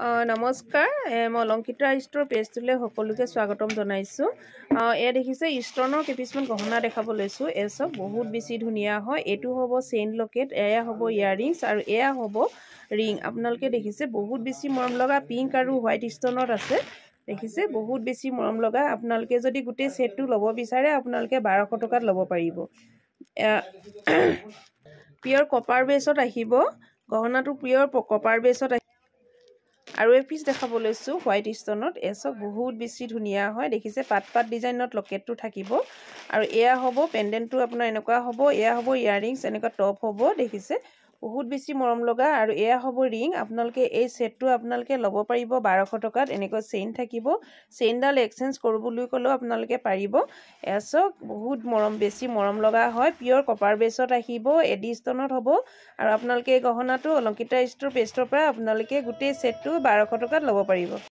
নমস্কাৰ মই অলংকিতা ষ্ট'ৰ পেজটোলৈ সকলোকে স্বাগতম জনাইছোঁ। এয়া দেখিছে ষ্টনৰ কিছুমান গহনা দেখাব লৈছোঁ। এই চব বহুত বেছি ধুনীয়া হয়। এইটো হ'ব চেইন লকেট, এয়া হ'ব ইয়াৰিংছ আৰু এয়া হ'ব ৰিং। আপোনালোকে দেখিছে বহুত বেছি মৰম লগা পিংক আৰু হোৱাইট ষ্টনত আছে। দেখিছে বহুত বেছি মৰম লগা। আপোনালোকে যদি গোটেই ছেটটো ল'ব বিচাৰে আপোনালোকে 1200 টকাত ল'ব পাৰিব। পিয়ৰ কপাৰ বেছত আহিব গহনাটো, পিয়ৰ কপাৰ বেছত আৰু এক পিচ দেখাব লৈছোঁ হোৱাইট ষ্টনত। এচব বহুত বেছি ধুনীয়া হয়। দেখিছে পাত পাত ডিজাইনত লকেটটো থাকিব আৰু এয়া হ'ব পেণ্ডেণ্টটো আপোনাৰ এনেকুৱা হ'ব। এয়া হ'ব ইয়াৰিংছ, এনেকুৱা টপ হ'ব। দেখিছে বহুত বেছি মৰম লগা আৰু এয়া হ'ব ৰিং। আপোনালোকে এই ছেটটো আপোনালোকে ল'ব পাৰিব 1200 টকাত। এনেকৈ চেইন থাকিব, চেইনডাল এক্সচেঞ্জ কৰোঁ বুলি ক'লেও আপোনালোকে পাৰিব। এচব বহুত বেছি মৰম লগা হয়। পিয়ৰ কপাৰ বেছত আহিব, এডি ষ্টনত হ'ব আৰু আপোনালোকে এই গহনাটো অলংকিতা ষ্ট'ৰ পেজৰ পৰা আপোনালোকে গোটেই ছেটটো 1200 টকাত ল'ব পাৰিব।